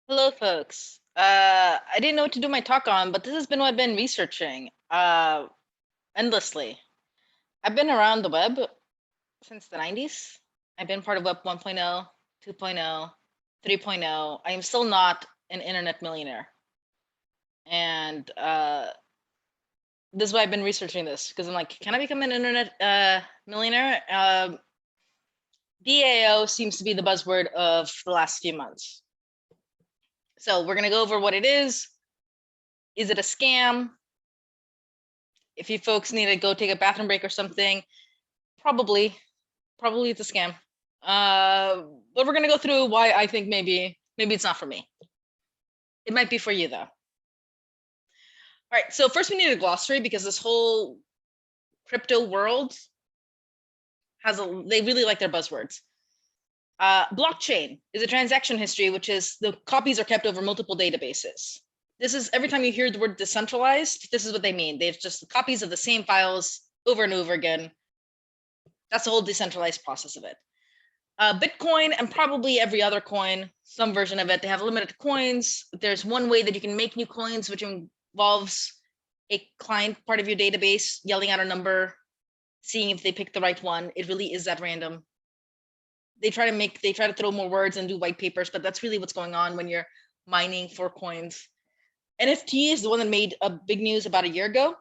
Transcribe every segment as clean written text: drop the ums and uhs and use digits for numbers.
Hello, folks. I didn't know what to do my talk on, but this has been what I've been researching endlessly. I've been around the web since the 90s. I've been part of Web 1.0, 2.0, 3.0. I am still not an internet millionaire. And this is why I've been researching this, because I'm like, can I become an internet millionaire? DAO seems to be the buzzword of the last few months. So we're going to go over what it is. Is it a scam? If you folks need to go take a bathroom break or something, probably it's a scam. But we're gonna go through why I think maybe it's not for me. It might be for you though. All right, so first we need a glossary because this whole crypto world they really like their buzzwords. Blockchain is a transaction history, which is the copies are kept over multiple databases. This is every time you hear the word decentralized, this is what they mean. They've just copies of the same files over and over again. That's the whole decentralized process of it. Bitcoin and probably every other coin, some version of it, they have limited coins. There's one way that you can make new coins, which involves a client part of your database yelling out a number, seeing if they pick the right one. It really is that random. They try to throw more words and do white papers, but that's really what's going on when you're mining for coins. NFT is the one that made a big news about a year ago.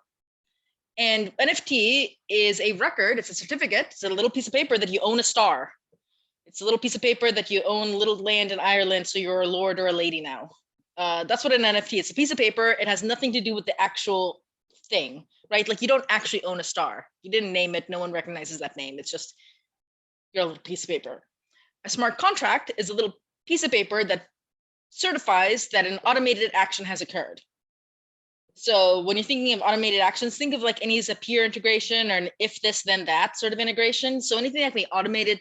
And NFT is a record, it's a certificate, it's a little piece of paper that you own a star. It's a little piece of paper that you own little land in Ireland, so you're a lord or a lady now. That's what an NFT is. It's a piece of paper. It has nothing to do with the actual thing, right? Like you don't actually own a star. You didn't name it. No one recognizes that name. It's just your little piece of paper. A smart contract is a little piece of paper that certifies that an automated action has occurred. So when you're thinking of automated actions, think of like any Zapier integration or an if this, then that sort of integration. So anything that can be automated,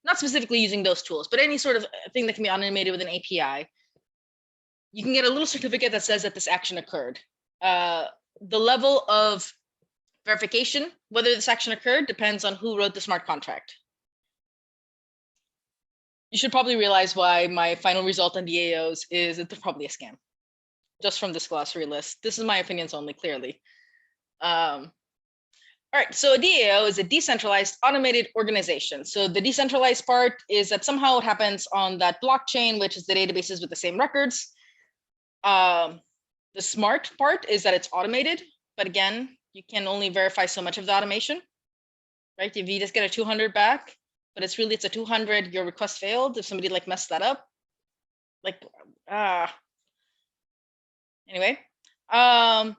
not specifically using those tools, but any sort of thing that can be automated with an API, you can get a little certificate that says that this action occurred. The level of verification, whether this action occurred, depends on who wrote the smart contract. You should probably realize why my final result on DAOs is that they're probably a scam, just from this glossary list. This is my opinions only, clearly. All right, so a DAO is a decentralized automated organization. So the decentralized part is that somehow it happens on that blockchain, which is the databases with the same records. The smart part is that it's automated, but again, you can only verify so much of the automation, right? If you just get a 200 back, but it's a 200, your request failed. If somebody like messed that up, like, anyway. And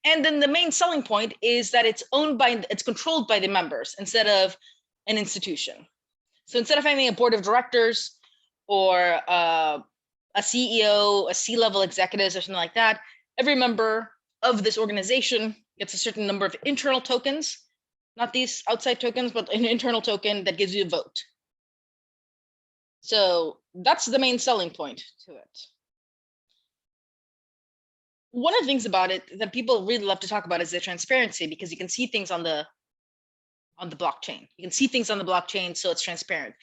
then the main selling point is that it's controlled by the members instead of an institution. So instead of having a board of directors or a CEO, a C-level executives or something like that, every member of this organization gets a certain number of internal tokens, not these outside tokens, but an internal token that gives you a vote. So that's the main selling point to it. One of the things about it that people really love to talk about is the transparency, because you can see things on the blockchain. You can see things on the blockchain, so it's transparent.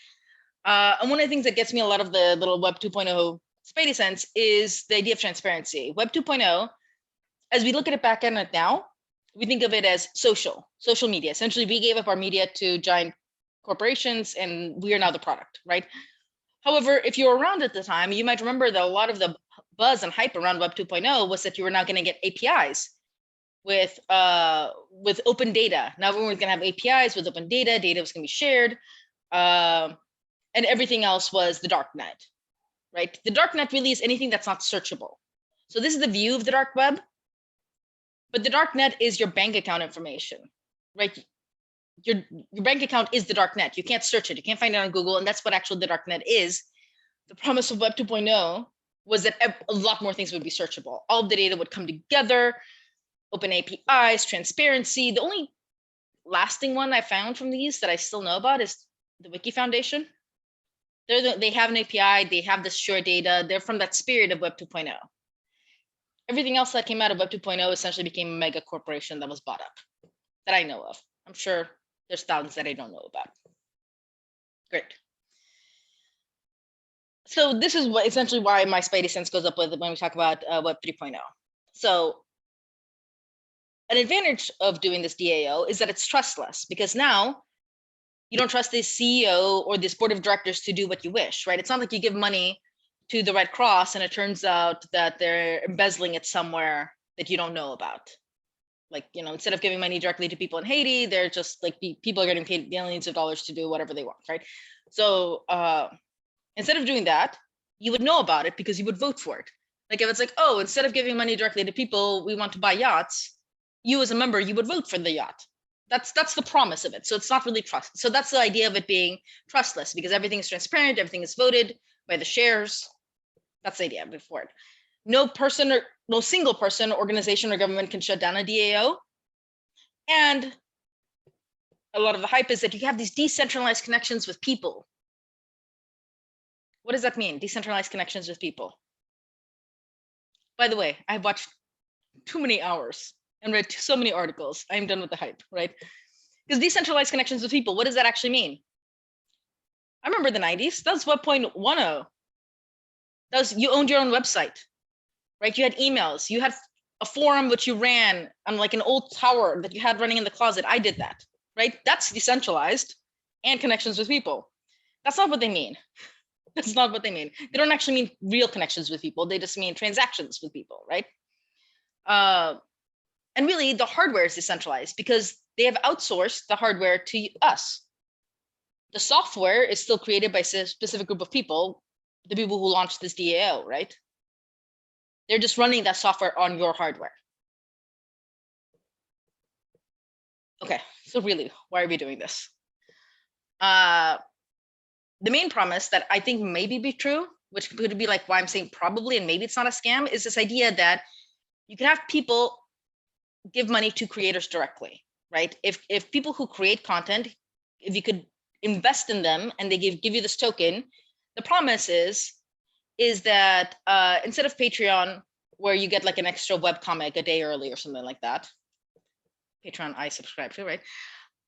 And one of the things that gets me a lot of the little Web 2.0 spidey sense is the idea of transparency. Web 2.0, as we look at it back in it now, we think of it as social media. Essentially, we gave up our media to giant corporations and we are now the product, right? However, if you were around at the time, you might remember that a lot of the buzz and hype around Web 2.0 was that you were now going to get APIs with open data. Now everyone's going to have APIs with open data. Data was going to be shared, and everything else was the dark net, right? The dark net really is anything that's not searchable. So this is the view of the dark web, but the dark net is your bank account information, right? Your bank account is the dark net. You can't search it. You can't find it on Google, and that's what actually the dark net is. The promise of Web 2.0 was that a lot more things would be searchable. All of the data would come together, open APIs, transparency. The only lasting one I found from these that I still know about is the Wiki Foundation. They have an API, they have this shared data. They're from that spirit of Web 2.0. Everything else that came out of Web 2.0 essentially became a mega corporation that was bought up, that I know of. I'm sure there's thousands that I don't know about. Great. So this is what essentially why my spidey sense goes up with when we talk about Web 3.0. So an advantage of doing this DAO is that it's trustless, because now you don't trust the CEO or this board of directors to do what you wish, right? It's not like you give money to the Red Cross and it turns out that they're embezzling it somewhere that you don't know about. Like, you know, instead of giving money directly to people in Haiti, they're just like, people are getting paid millions of dollars to do whatever they want, right? So instead of doing that, you would know about it because you would vote for it. Like if it's like, oh, instead of giving money directly to people, we want to buy yachts, you as a member, you would vote for the yacht. That's the promise of it. So it's not really trust. So that's the idea of it being trustless, because everything is transparent, everything is voted by the shares. That's the idea before it. No person or no single person, organization, or government can shut down a DAO. And a lot of the hype is that you have these decentralized connections with people. What does that mean? Decentralized connections with people. By the way, I've watched too many hours and read so many articles. I'm done with the hype, right? Because decentralized connections with people, what does that actually mean? I remember the 90s. That's 1.10. That was, you owned your own website, right? You had emails. You had a forum which you ran on like an old tower that you had running in the closet. I did that, right? That's decentralized and connections with people. That's not what they mean. That's not what they mean. They don't actually mean real connections with people. They just mean transactions with people, right? And really, the hardware is decentralized because they have outsourced the hardware to us. The software is still created by a specific group of people, the people who launched this DAO, right? They're just running that software on your hardware. Okay, so really, why are we doing this? The main promise that I think maybe be true, which could be like why I'm saying probably and maybe it's not a scam, is this idea that you can have people give money to creators directly, right? If people who create content, if you could invest in them and they give you this token, the promise is that instead of Patreon, where you get like an extra webcomic a day early or something like that, Patreon I subscribe to, right?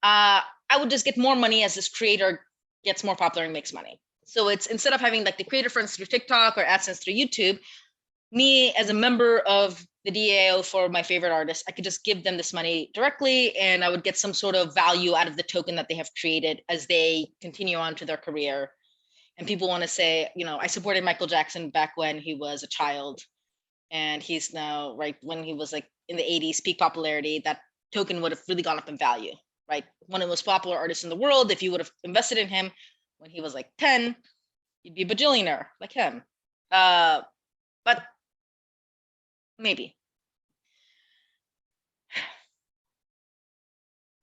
I would just get more money as this creator gets more popular and makes money. So it's, instead of having like the creator friends through TikTok or AdSense through YouTube, me as a member of the DAO for my favorite artist, I could just give them this money directly and I would get some sort of value out of the token that they have created as they continue on to their career. And people want to say, you know, I supported Michael Jackson back when he was a child and he's now, right, when he was like in the 80s, peak popularity, that token would have really gone up in value, right? One of the most popular artists in the world, if you would have invested in him when he was like 10, you'd be a bajillionaire like him. But maybe.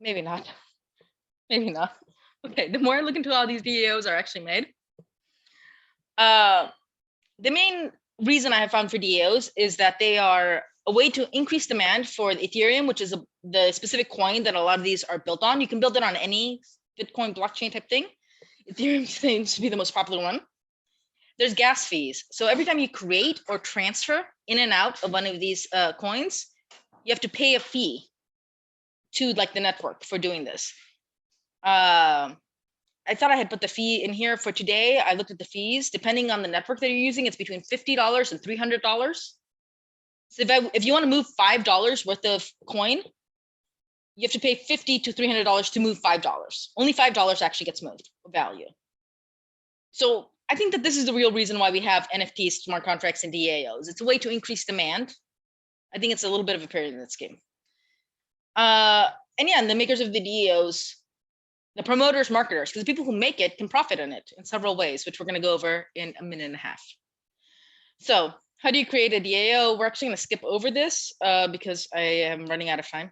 Maybe not. Maybe not. Okay, the more I look into how these DAOs are actually made, the main reason I have found for DAOs is that they are a way to increase demand for Ethereum, which is the specific coin that a lot of these are built on. You can build it on any Bitcoin blockchain type thing. Ethereum seems to be the most popular one. There's gas fees. So every time you create or transfer in and out of one of these coins, you have to pay a fee to like the network for doing this. I thought I had put the fee in here for today. I looked at the fees. Depending on the network that you're using, it's between $50 and $300. So if you want to move $5 worth of coin, you have to pay $50 to $300 to move $5. Only $5 actually gets moved value. So I think that this is the real reason why we have NFTs, smart contracts, and DAOs. It's a way to increase demand. I think it's a little bit of a pyramid scheme. And yeah, and the makers of the DAOs, the promoters, marketers, because the people who make it can profit in it in several ways, which we're going to go over in a minute and a half. So how do you create a DAO? We're actually going to skip over this because I am running out of time.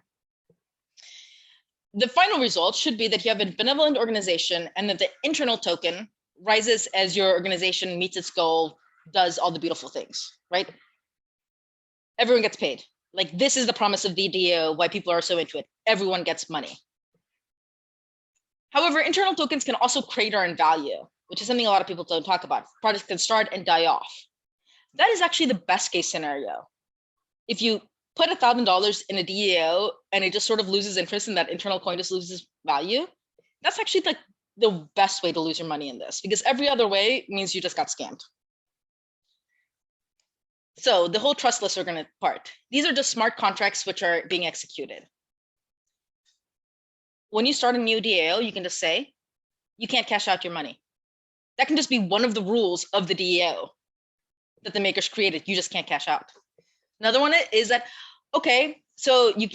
The final result should be that you have a benevolent organization and that the internal token rises as your organization meets its goal, does all the beautiful things, right? Everyone gets paid. Like, this is the promise of the DAO, why people are so into it. Everyone gets money. However, internal tokens can also crater in value, which is something a lot of people don't talk about. Projects can start and die off. That is actually the best case scenario. If you put $1,000 in a DAO and it just sort of loses interest and that internal coin just loses value, that's actually like the best way to lose your money in this, because every other way means you just got scammed, So the whole trustless part, these are just smart contracts which are being executed. When you start a new DAO, you can just say, you can't cash out your money. That can just be one of the rules of the DAO that the makers created. You just can't cash out. Another one is that, okay, so you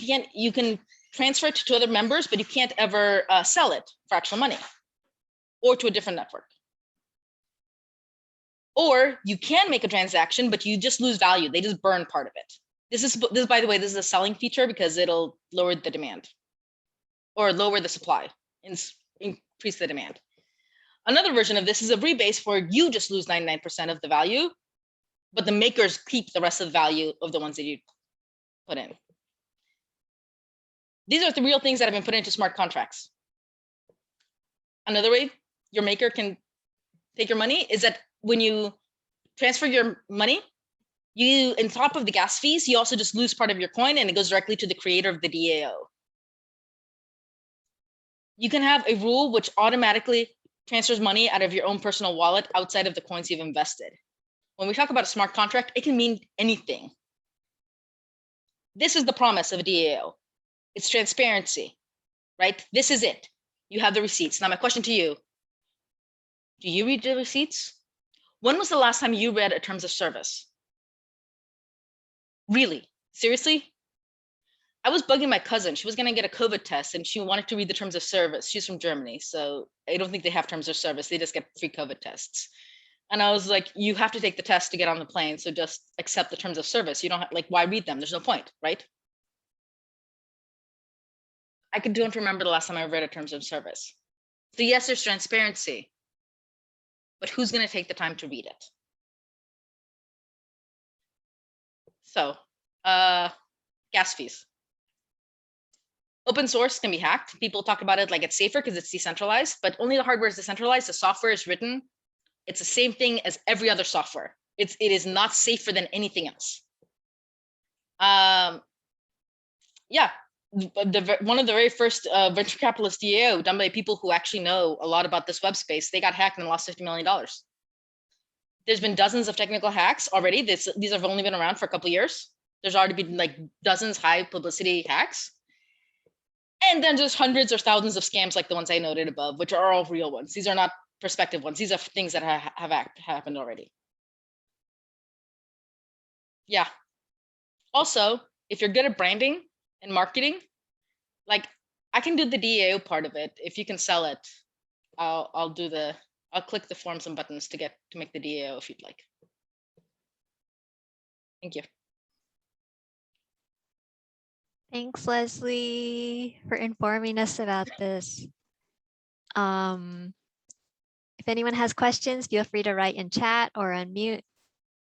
can transfer it to other members, but you can't ever sell it for actual money or to a different network. Or you can make a transaction, but you just lose value. They just burn part of it. This is, by the way, this is a selling feature because it'll lower the demand or lower the supply and increase the demand. Another version of this is a rebase where you just lose 99% of the value, but the makers keep the rest of the value of the ones that you put in. These are the real things that have been put into smart contracts. Another way your maker can take your money is that when you transfer your money, you, on top of the gas fees, you also just lose part of your coin and it goes directly to the creator of the DAO. You can have a rule which automatically transfers money out of your own personal wallet outside of the coins you've invested. When we talk about a smart contract, it can mean anything. This is the promise of a DAO. It's transparency, right? This is it. You have the receipts. Now my question to you, do you read the receipts? When was the last time you read a terms of service? Really? Seriously? I was bugging my cousin. She was going to get a COVID test and she wanted to read the terms of service. She's from Germany, so I don't think they have terms of service. They just get free COVID tests. And I was like, you have to take the test to get on the plane. So just accept the terms of service. You don't have, like, why read them? There's no point, right? I don't remember the last time I read a terms of service. So yes, there's transparency, but who's going to take the time to read it? So gas fees. Open source can be hacked. People talk about it like it's safer because it's decentralized, but only the hardware is decentralized. The software is written. It's the same thing as every other software. It is not safer than anything else. Yeah, one of the very first venture capitalist DAO done by people who actually know a lot about this web space, they got hacked and lost $50 million. There's been dozens of technical hacks already. These have only been around for a couple of years. There's already been like dozens high publicity hacks. And then just hundreds or thousands of scams like the ones I noted above, which are all real ones. These are not prospective ones. These are things that have happened already. Yeah. Also, if you're good at branding and marketing, like I can do the DAO part of it. If you can sell it, I'll click the forms and buttons to make the DAO if you'd like. Thank you. Thanks, Leslie, for informing us about this. If anyone has questions, feel free to write in chat or unmute.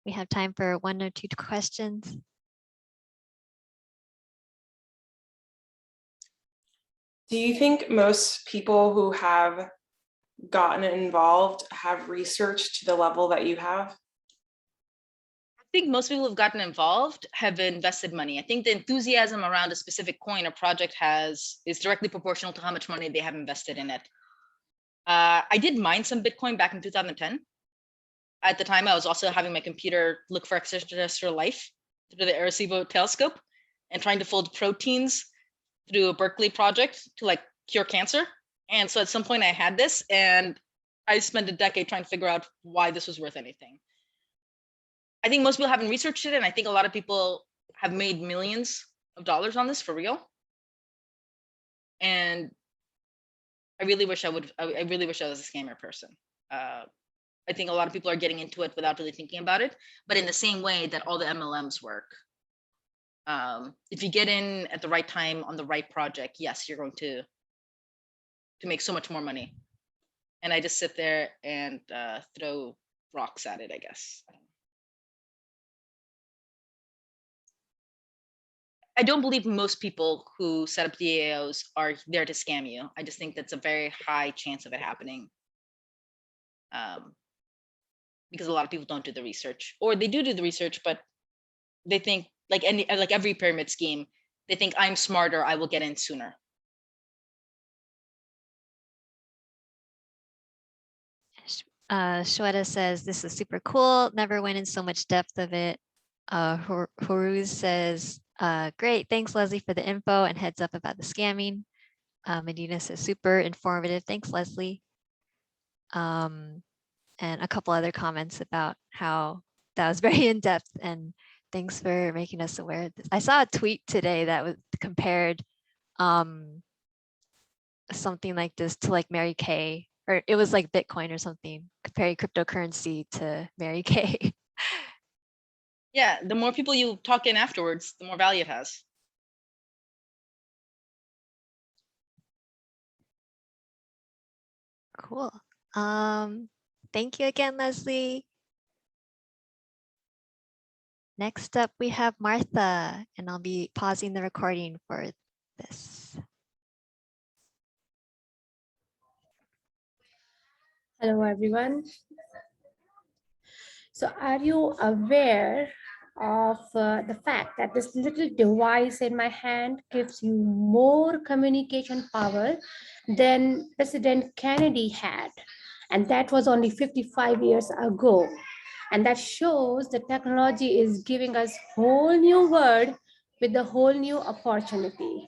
We have time for 1 or 2 questions. Do you think most people who have gotten involved have researched to the level that you have? I think most people who've gotten involved have invested money. I think the enthusiasm around a specific coin or project is directly proportional to how much money they have invested in it. I did mine some Bitcoin back in 2010. At the time, I was also having my computer look for extraterrestrial life through the Arecibo telescope and trying to fold proteins through a Berkeley project to like cure cancer. And so at some point I had this and I spent a decade trying to figure out why this was worth anything. I think most people haven't researched it, and I think a lot of people have made millions of dollars on this for real. And I really wish I was a scammer person. I think a lot of people are getting into it without really thinking about it, but in the same way that all the MLMs work. If you get in at the right time on the right project, yes, you're going to make so much more money. And I just sit there and throw rocks at it, I guess. I don't believe most people who set up DAOs are there to scam you. I just think that's a very high chance of it happening. Because a lot of people don't do the research, or they do the research, but they think like every pyramid scheme, they think I'm smarter, I will get in sooner. Shweta says, this is super cool. Never went in so much depth of it. Horuz says, great, thanks Leslie for the info and heads up about the scamming. Medina says super informative. Thanks, Leslie. And a couple other comments about how that was very in depth and thanks for making us aware of this. I saw a tweet today that was compared something like this to like Mary Kay, or it was like Bitcoin or something, comparing cryptocurrency to Mary Kay. Yeah, the more people you talk in afterwards, the more value it has. Cool. Thank you again, Leslie. Next up, we have Martha, and I'll be pausing the recording for this. Hello, everyone. So are you aware of the fact that this little device in my hand gives you more communication power than President Kennedy had? And that was only 55 years ago. And that shows the technology is giving us whole new world with a whole new opportunity.